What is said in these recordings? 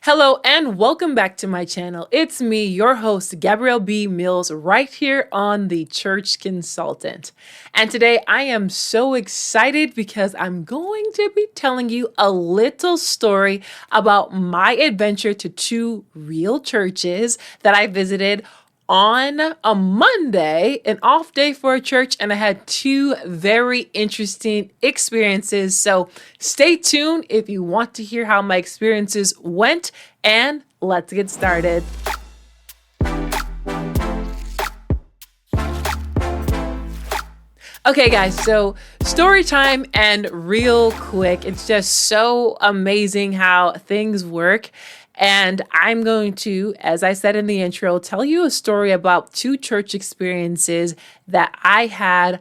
Hello and welcome back to my channel. It's me, your host, Gabrielle B. Mills, right here on The Church Consultant. And today I am so excited because I'm going to be telling you a little story about my adventure to two real churches that I visited on a Monday, an off day for a church, and I had two very interesting experiences. So stay tuned if you want to hear how my experiences went, and let's get started. Okay, guys, so story time and real quick. It's just so amazing how things work. And I'm going to, as I said in the intro, tell you a story about two church experiences that I had.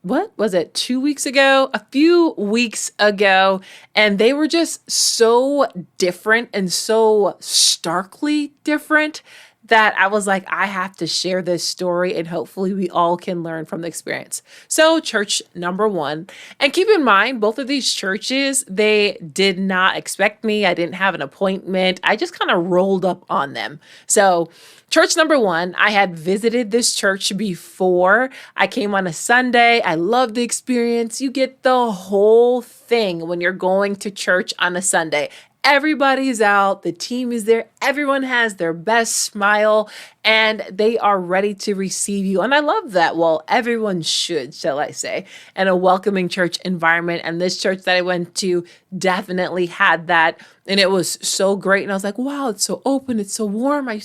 What was it? 2 weeks ago, a few weeks ago. And they were just so different and so starkly different that I was like, I have to share this story and hopefully we all can learn from the experience. So church number one, and keep in mind, both of these churches, they did not expect me. I didn't have an appointment. I just kind of rolled up on them. So church number one, I had visited this church before. I came on a Sunday. I loved the experience. You get the whole thing when you're going to church on a Sunday. Everybody's out, the team is there, everyone has their best smile, and they are ready to receive you. And I love that. Well, everyone should, shall I say, and a welcoming church environment. And this church that I went to definitely had that. And it was so great. And I was like, wow, it's so open, it's so warm. I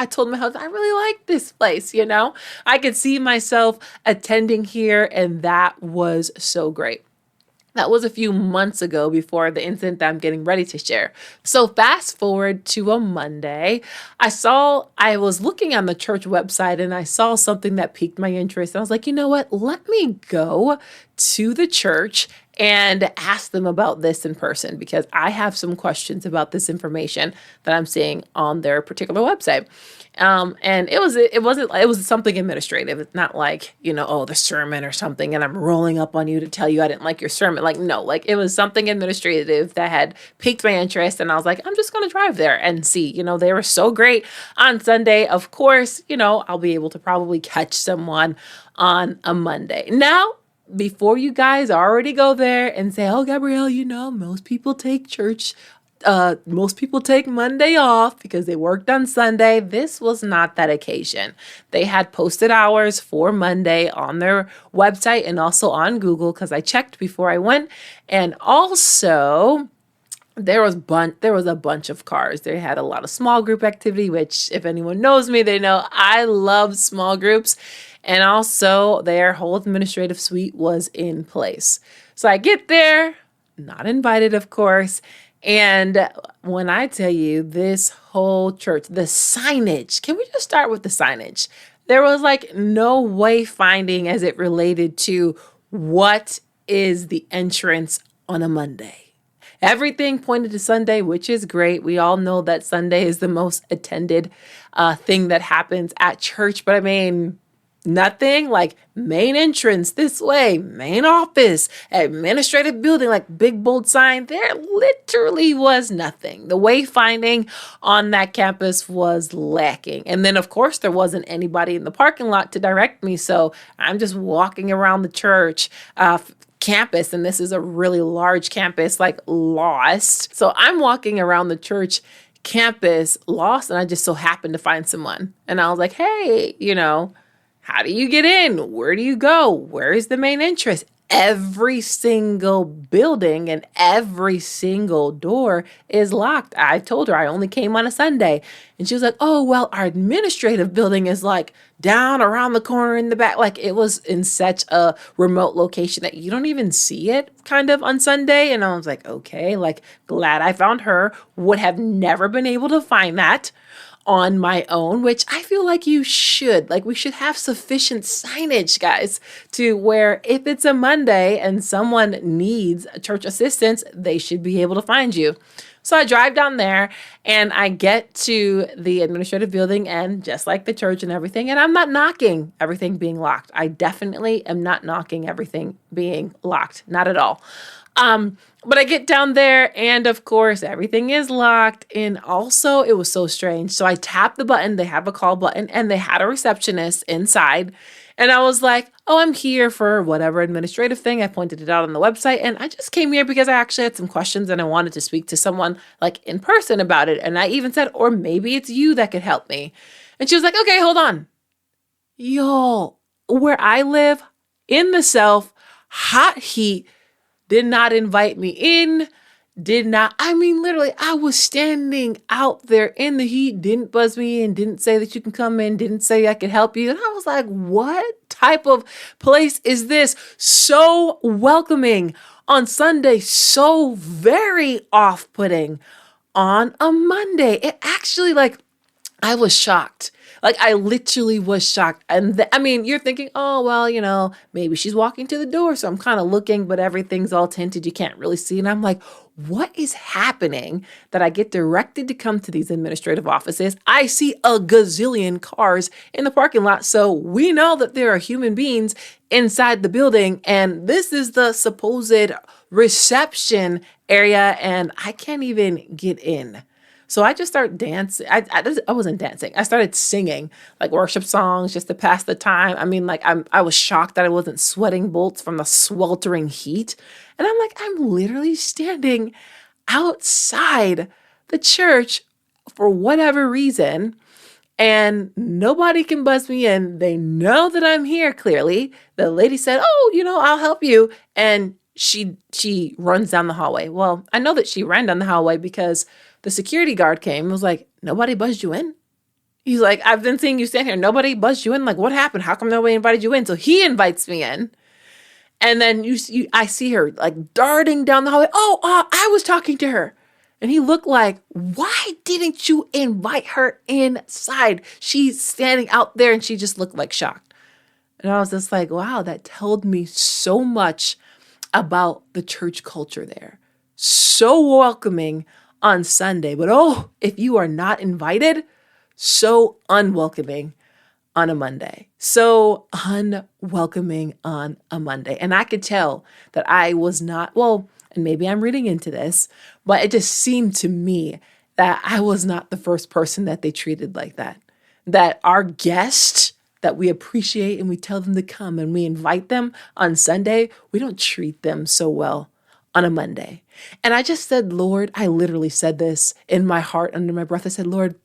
told my husband, I really like this place, you know? I could see myself attending here, and that was so great. That was a few months ago before the incident that I'm getting ready to share. So fast forward to a Monday, I was looking on the church website and I saw something that piqued my interest. And I was like, you know what? Let me go to the church and ask them about this in person because I have some questions about this information that I'm seeing on their particular website. And it was something administrative. It's not like, oh, the sermon or something, and I'm rolling up on you to tell you I didn't like your sermon. Like, no, like it was something administrative that had piqued my interest. And I was like, I'm just going to drive there and see, they were so great on Sunday. Of course, I'll be able to probably catch someone on a Monday. Now, before you guys already go there and say, oh, Gabrielle, most people take Monday off because they worked on Sunday. This was not that occasion. They had posted hours for Monday on their website and also on Google because I checked before I went. And also, there was a bunch of cars. They had a lot of small group activity, which if anyone knows me, they know I love small groups. And also their whole administrative suite was in place. So I get there, not invited, of course. And when I tell you this whole church, the signage, can we just start with the signage? There was like no wayfinding as it related to what is the entrance on a Monday. Everything pointed to Sunday, which is great. We all know that Sunday is the most attended thing that happens at church. But I mean, nothing like main entrance this way, main office, administrative building, like big bold sign. There literally was nothing. The wayfinding on that campus was lacking. And then, of course, there wasn't anybody in the parking lot to direct me. So I'm just walking around the church campus, and this is a really large campus, like lost. So I'm walking around the church campus lost, and I just so happened to find someone. And I was like, hey, how do you get in? Where do you go? Where is the main entrance? Every single building and every single door is locked. I told her I only came on a Sunday. And she was like, oh, well, our administrative building is like down around the corner in the back. Like it was in such a remote location that you don't even see it kind of on Sunday. And I was like, okay, like glad I found her. Would have never been able to find that on my own, which I feel like you should. Like we should have sufficient signage, guys, to where if it's a Monday and someone needs church assistance, they should be able to find you. So I drive down there and I get to the administrative building, and just like the church and everything, and I'm not knocking everything being locked. I definitely am not knocking everything being locked. Not at all. But I get down there and of course everything is locked. And also it was so strange. So I tapped the button, they have a call button and they had a receptionist inside. And I was like, oh, I'm here for whatever administrative thing. I pointed it out on the website and I just came here because I actually had some questions and I wanted to speak to someone like in person about it. And I even said, or maybe it's you that could help me. And she was like, okay, hold on. Y'all, where I live in the South, hot heat, did not invite me in, literally, I was standing out there in the heat, didn't buzz me in, didn't say that you can come in, didn't say I could help you. And I was like, what type of place is this? So welcoming on Sunday, so very off-putting on a Monday. It actually, I was shocked. I literally was shocked. And you're thinking, oh, well, maybe she's walking to the door. So I'm kind of looking, but everything's all tinted. You can't really see. And I'm like, what is happening that I get directed to come to these administrative offices? I see a gazillion cars in the parking lot. So we know that there are human beings inside the building. And this is the supposed reception area. And I can't even get in. So I just started dancing. I wasn't dancing. I started singing worship songs just to pass the time. I was shocked that I wasn't sweating bolts from the sweltering heat. And I'm literally standing outside the church for whatever reason. And nobody can buzz me in. They know that I'm here clearly. The lady said, oh, I'll help you. And she runs down the hallway. Well, I know that she ran down the hallway because the security guard came and was like, nobody buzzed you in? He's like, I've been seeing you stand here. Nobody buzzed you in. What happened? How come nobody invited you in? So he invites me in. And then I see her darting down the hallway. I was talking to her. And he looked like, why didn't you invite her inside? She's standing out there and she just looked shocked. And I was just like, wow, that told me so much about the church culture there. So welcoming on Sunday, but if you are not invited, so unwelcoming on a Monday. So unwelcoming on a Monday. And I could tell that I was not, and maybe I'm reading into this, but it just seemed to me that I was not the first person that they treated like that. That our guests that we appreciate and we tell them to come and we invite them on Sunday, we don't treat them so well on a Monday. And I just said, Lord, I literally said this in my heart under my breath. I said, Lord,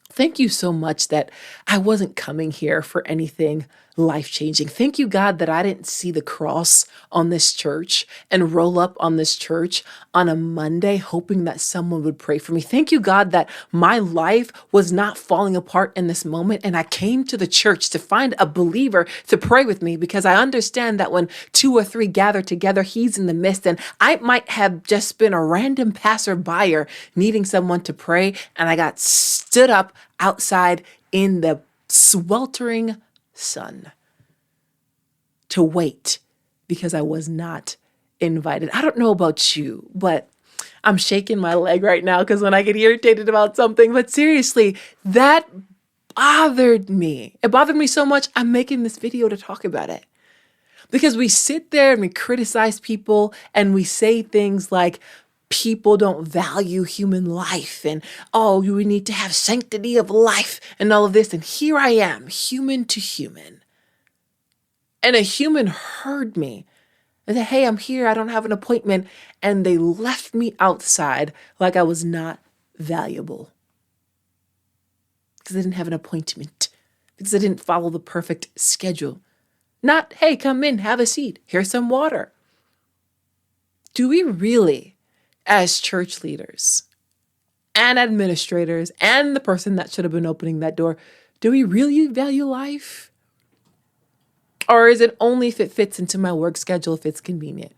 thank you so much that I wasn't coming here for anything life-changing. Thank you, God, that I didn't see the cross on this church and roll up on this church on a Monday, hoping that someone would pray for me. Thank you, God, that my life was not falling apart in this moment. And I came to the church to find a believer to pray with me because I understand that when 2 or 3 gather together, he's in the midst. And I might have just been a random passerby needing someone to pray. And I got stood up outside in the sweltering sun to wait because I was not invited. I don't know about you, but I'm shaking my leg right now because when I get irritated about something, but seriously, that bothered me. It bothered me so much, I'm making this video to talk about it. Because we sit there and we criticize people and we say things like, people don't value human life and, we need to have sanctity of life and all of this. And here I am, human to human. And a human heard me and said, hey, I'm here. I don't have an appointment. And they left me outside like I was not valuable because I didn't have an appointment, because I didn't follow the perfect schedule. Not, hey, come in, have a seat. Here's some water. Do we really, as church leaders and administrators and the person that should have been opening that door, do we really value life? Or is it only if it fits into my work schedule, if it's convenient?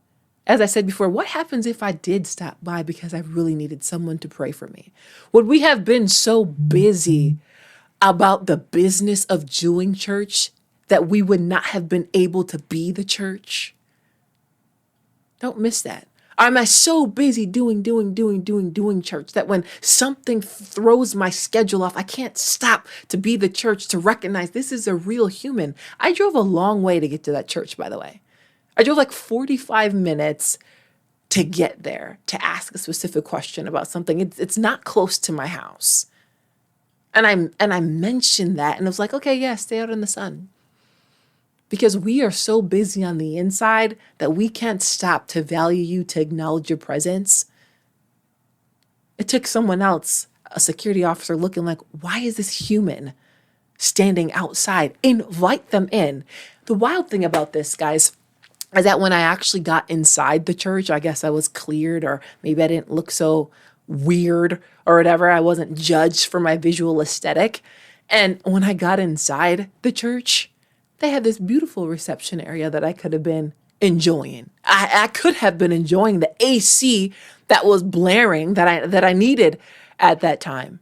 As I said before, what happens if I did stop by because I really needed someone to pray for me? Would we have been so busy about the business of doing church that we would not have been able to be the church? Don't miss that. Or am I so busy doing church that when something throws my schedule off, I can't stop to be the church, to recognize this is a real human? I drove a long way to get to that church, by the way. I drove 45 minutes to get there, to ask a specific question about something. It's not close to my house. And I mentioned that, and I was like, okay, yeah, stay out in the sun. Because we are so busy on the inside that we can't stop to value you, to acknowledge your presence. It took someone else, a security officer, looking like, why is this human standing outside? Invite them in. The wild thing about this, guys, is that when I actually got inside the church, I guess I was cleared, or maybe I didn't look so weird or whatever. I wasn't judged for my visual aesthetic. And when I got inside the church, they had this beautiful reception area that I could have been enjoying. I could have been enjoying the AC that was blaring that I needed at that time.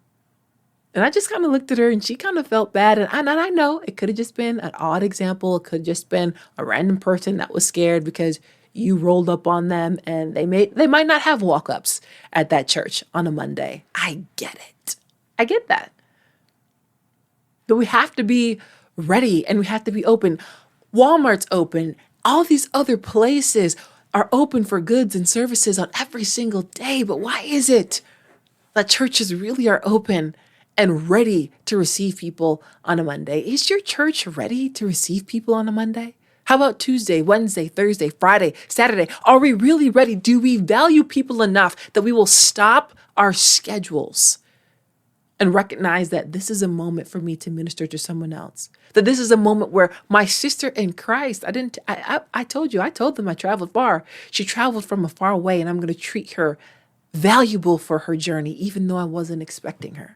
And I just kind of looked at her, and she kind of felt bad. And I know it could have just been an odd example. It could have just been a random person that was scared because you rolled up on them, and they might not have walk-ups at that church on a Monday. I get it. I get that. But we have to be ready, and we have to be open. Walmart's open. All these other places are open for goods and services on every single day. But why is it that churches really are open and ready to receive people on a Monday? Is your church ready to receive people on a Monday? How about Tuesday, Wednesday, Thursday, Friday, Saturday? Are we really ready? Do we value people enough that we will stop our schedules and recognize that this is a moment for me to minister to someone else? That this is a moment where my sister in Christ, I told them I traveled far. She traveled from a far away, and I'm going to treat her valuable for her journey, even though I wasn't expecting her.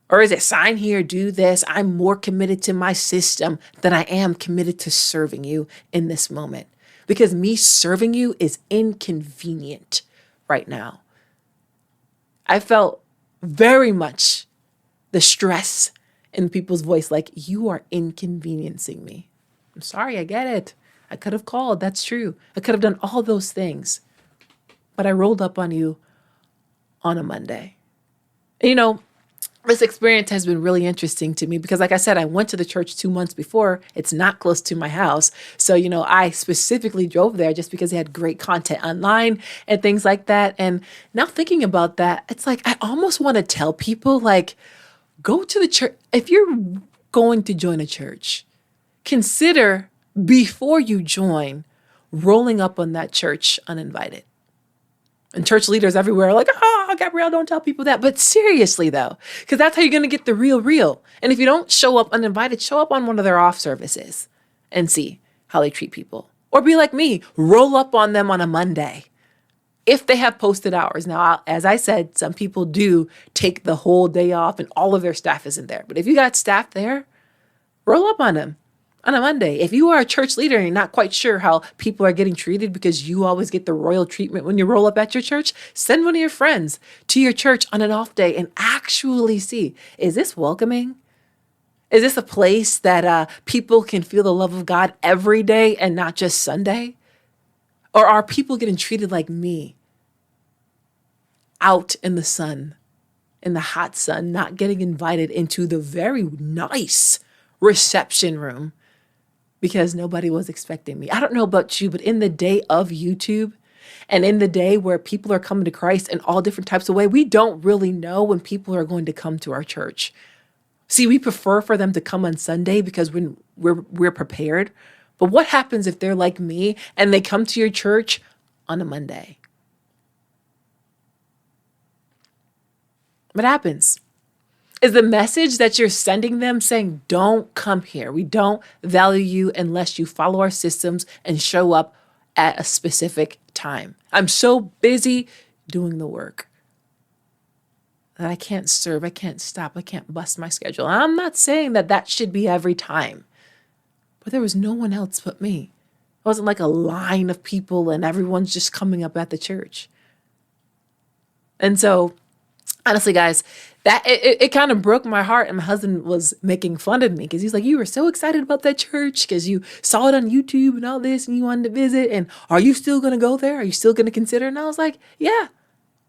Or is it sign here, do this? I'm more committed to my system than I am committed to serving you in this moment. Because me serving you is inconvenient right now. I felt very much the stress in people's voice, like, you are inconveniencing me. I'm sorry, I get it. I could have called, that's true. I could have done all those things. But I rolled up on you on a Monday. This experience has been really interesting to me because, like I said, I went to the church 2 months before. It's not close to my house. So, I specifically drove there just because they had great content online and things like that. And now thinking about that, it's like, I almost want to tell people, like, go to the church. If you're going to join a church, consider before you join rolling up on that church uninvited. And church leaders everywhere are like, Gabrielle, don't tell people that. But seriously, though, because that's how you're going to get the real. And if you don't show up uninvited, show up on one of their off services and see how they treat people. Or be like me, roll up on them on a Monday if they have posted hours. Now, as I said, some people do take the whole day off and all of their staff isn't there. But if you got staff there, roll up on them on a Monday. If you are a church leader and you're not quite sure how people are getting treated because you always get the royal treatment when you roll up at your church, send one of your friends to your church on an off day and actually see, is this welcoming? Is this a place that people can feel the love of God every day and not just Sunday? Or are people getting treated like me out in the sun, in the hot sun, not getting invited into the very nice reception room because nobody was expecting me? I don't know about you, but in the day of YouTube and in the day where people are coming to Christ in all different types of ways, we don't really know when people are going to come to our church. See, we prefer for them to come on Sunday because we're prepared. But what happens if they're like me and they come to your church on a Monday? What happens? Is the message that you're sending them saying, don't come here. We don't value you unless you follow our systems and show up at a specific time. I'm so busy doing the work that I can't serve. I can't stop. I can't bust my schedule. And I'm not saying that should be every time, but there was no one else but me. It wasn't like a line of people and everyone's just coming up at the church. And so, honestly, guys, that it kind of broke my heart. And my husband was making fun of me because he's like, you were so excited about that church because you saw it on YouTube and all this and you wanted to visit. And are you still going to go there? Are you still going to consider? And I was like, yeah,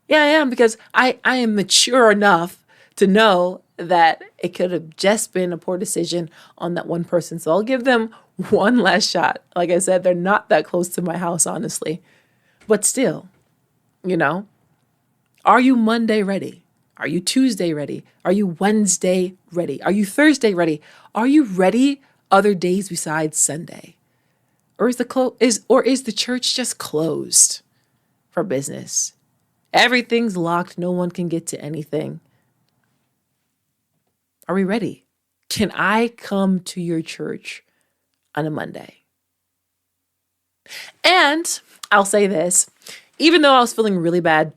I am, because I am mature enough to know that it could have just been a poor decision on that one person. So I'll give them one last shot. Like I said, they're not that close to my house, honestly. But still, you know, are you Monday ready? Are you Tuesday ready? Are you Wednesday ready? Are you Thursday ready? Are you ready other days besides Sunday? Or is the church just closed for business? Everything's locked, no one can get to anything. Are we ready? Can I come to your church on a Monday? And I'll say this, even though I was feeling really bad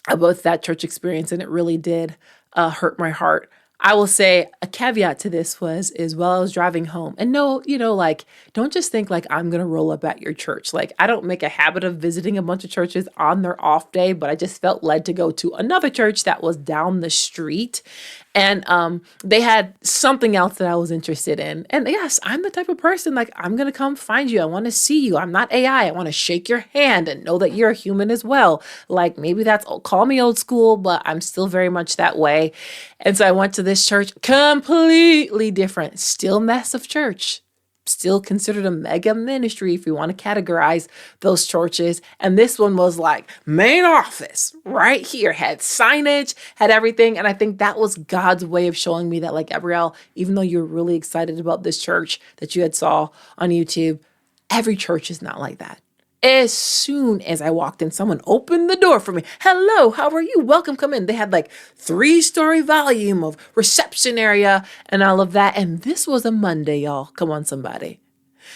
about that church experience and it really did hurt my heart, I will say a caveat to this is while I was driving home, and no, like, don't just think like I'm going to roll up at your church. Like, I don't make a habit of visiting a bunch of churches on their off day, but I just felt led to go to another church that was down the street. And they had something else that I was interested in. And yes, I'm the type of person, like, I'm going to come find you. I want to see you. I'm not AI. I want to shake your hand and know that you're a human as well. Like, maybe call me old school, but I'm still very much that way. And so I went to this church, completely different, still massive church, still considered a mega ministry if you want to categorize those churches. And this one was like main office right here, had signage, had everything. And I think that was God's way of showing me that, like, Gabrielle, even though you're really excited about this church that you had saw on YouTube, every church is not like that. As soon as I walked in, someone opened the door for me. Hello, how are you? Welcome, come in. They had like 3-story volume of reception area and all of that. And this was a Monday, y'all. Come on, somebody.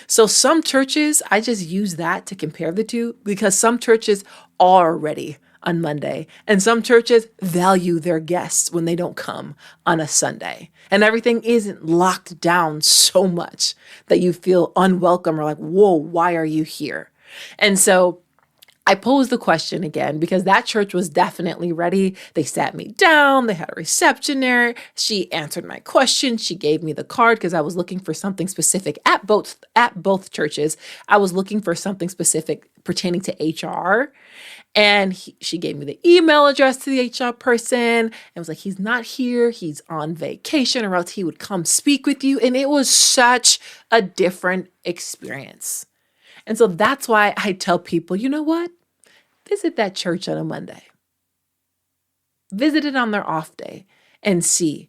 So some churches, I just use that to compare the two, because some churches are ready on Monday and some churches value their guests when they don't come on a Sunday. And everything isn't locked down so much that you feel unwelcome or like, whoa, why are you here? And so I posed the question again because that church was definitely ready. They sat me down. They had a reception there. She answered my question. She gave me the card because I was looking for something specific at both churches. I was looking for something specific pertaining to HR. And she gave me the email address to the HR person and was like, he's not here. He's on vacation, or else he would come speak with you. And it was such a different experience. And so that's why I tell people, you know what? Visit that church on a Monday. Visit it on their off day and see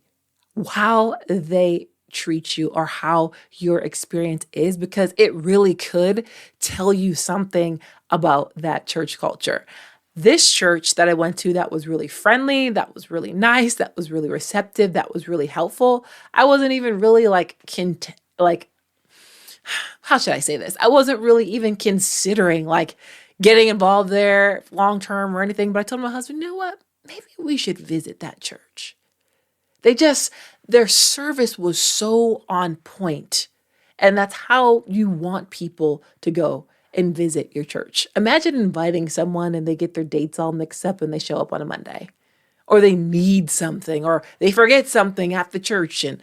how they treat you or how your experience is, because it really could tell you something about that church culture. This church that I went to that was really friendly, that was really nice, that was really receptive, that was really helpful. I wasn't even really how should I say this? I wasn't really even considering like getting involved there long term or anything. But I told my husband, you know what? Maybe we should visit that church. Their service was so on point. And that's how you want people to go and visit your church. Imagine inviting someone and they get their dates all mixed up and they show up on a Monday, or they need something, or they forget something at the church. And,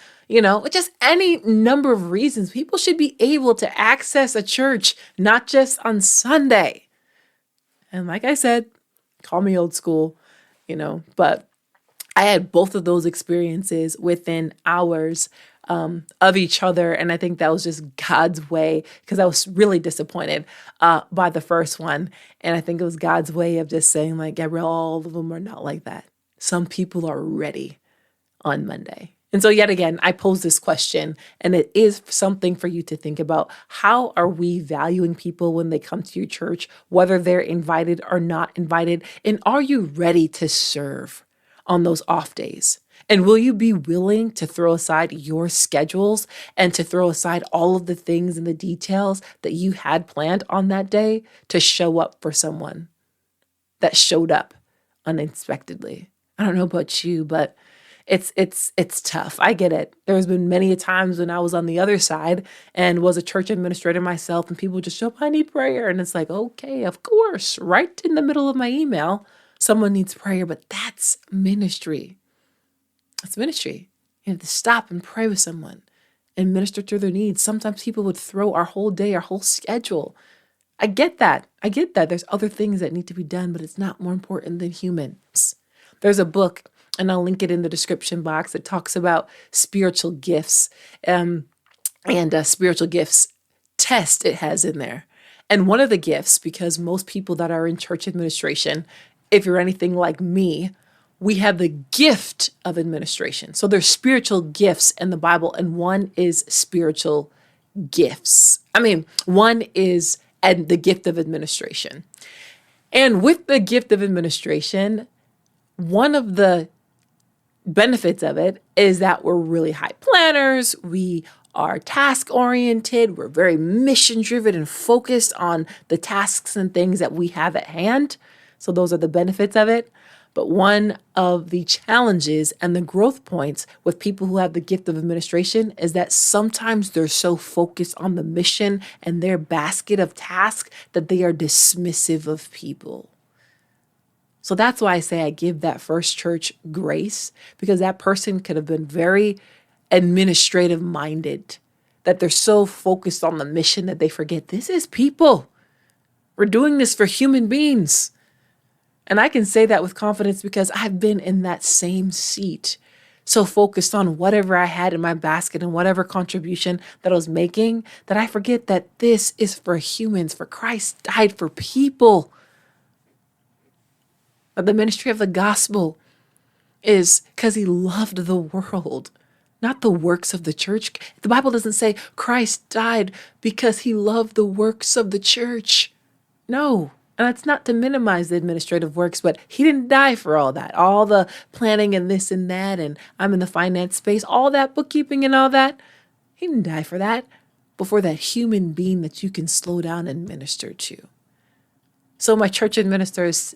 just any number of reasons. People should be able to access a church, not just on Sunday. And like I said, call me old school, but I had both of those experiences within hours of each other. And I think that was just God's way, because I was really disappointed by the first one. And I think it was God's way of just saying, like, Gabrielle, all of them are not like that. Some people are ready on Monday. And so yet again, I pose this question, and it is something for you to think about. How are we valuing people when they come to your church, whether they're invited or not invited? And are you ready to serve on those off days? And will you be willing to throw aside your schedules and to throw aside all of the things and the details that you had planned on that day to show up for someone that showed up unexpectedly? I don't know about you, but it's tough. I get it. There's been many times when I was on the other side and was a church administrator myself, and people just show up, I need prayer. And it's like, okay, of course, right in the middle of my email, someone needs prayer, but that's ministry. It's ministry. You have to stop and pray with someone and minister to their needs. Sometimes people would throw our whole day, our whole schedule. I get that. There's other things that need to be done, but it's not more important than humans. There's a book, and I'll link it in the description box, that talks about spiritual gifts and spiritual gifts test it has in there. And one of the gifts, because most people that are in church administration, if you're anything like me, we have the gift of administration. So there's spiritual gifts in the Bible, and one is spiritual gifts. One is and the gift of administration. And with the gift of administration, one of the benefits of it is that we're really high planners. We are task oriented. We're very mission driven and focused on the tasks and things that we have at hand. So those are the benefits of it. But one of the challenges and the growth points with people who have the gift of administration is that sometimes they're so focused on the mission and their basket of tasks that they are dismissive of people. So that's why I say I give that first church grace, because that person could have been very administrative minded, that they're so focused on the mission that they forget this is people. We're doing this for human beings. And I can say that with confidence because I've been in that same seat, so focused on whatever I had in my basket and whatever contribution that I was making, that I forget that this is for humans, for Christ died for people. But the ministry of the gospel is because he loved the world, not the works of the church. The Bible doesn't say Christ died because he loved the works of the church. No. And that's not to minimize the administrative works, but he didn't die for all that. All the planning and this and that, and I'm in the finance space, all that bookkeeping and all that. He didn't die for that, but for that human being that you can slow down and minister to. So my church administrators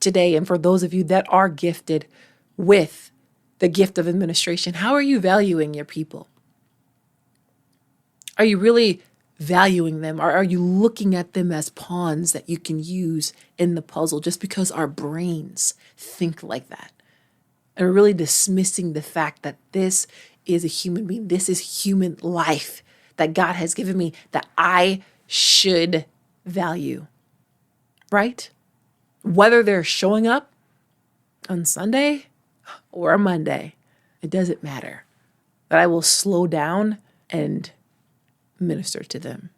today, and for those of you that are gifted with the gift of administration, how are you valuing your people? Are you really valuing them? Or are you looking at them as pawns that you can use in the puzzle just because our brains think like that? And really dismissing the fact that this is a human being, this is human life that God has given me that I should value, right? Whether they're showing up on Sunday or a Monday, it doesn't matter. That I will slow down and minister to them.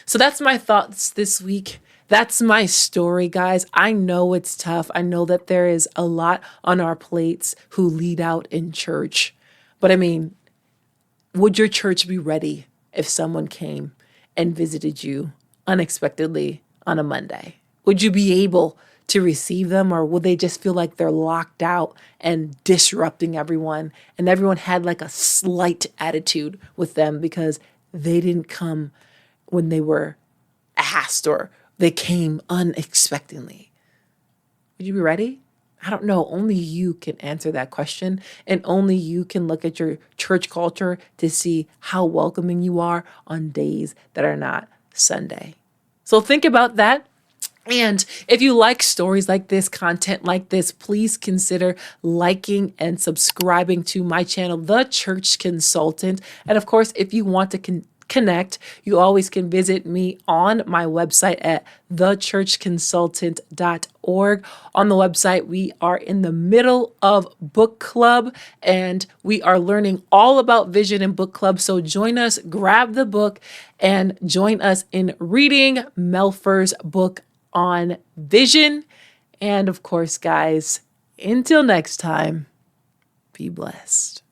So that's my thoughts this week. That's my story, guys. I know it's tough. I know that there is a lot on our plates who lead out in church. But would your church be ready if someone came and visited you unexpectedly on a Monday? Would you be able to receive them, or will they just feel like they're locked out and disrupting everyone, and everyone had like a slight attitude with them because they didn't come when they were asked, or they came unexpectedly? Would you be ready? I don't know. Only you can answer that question, and only you can look at your church culture to see how welcoming you are on days that are not Sunday. So think about that. And if you like stories like this, content like this, please consider liking and subscribing to my channel, The Church Consultant. And of course, if you want to connect, you always can visit me on my website at thechurchconsultant.org. On the website, we are in the middle of book club, and we are learning all about vision in book club. So join us, grab the book, and join us in reading Melfer's book on vision. And of course, guys, until next time, be blessed.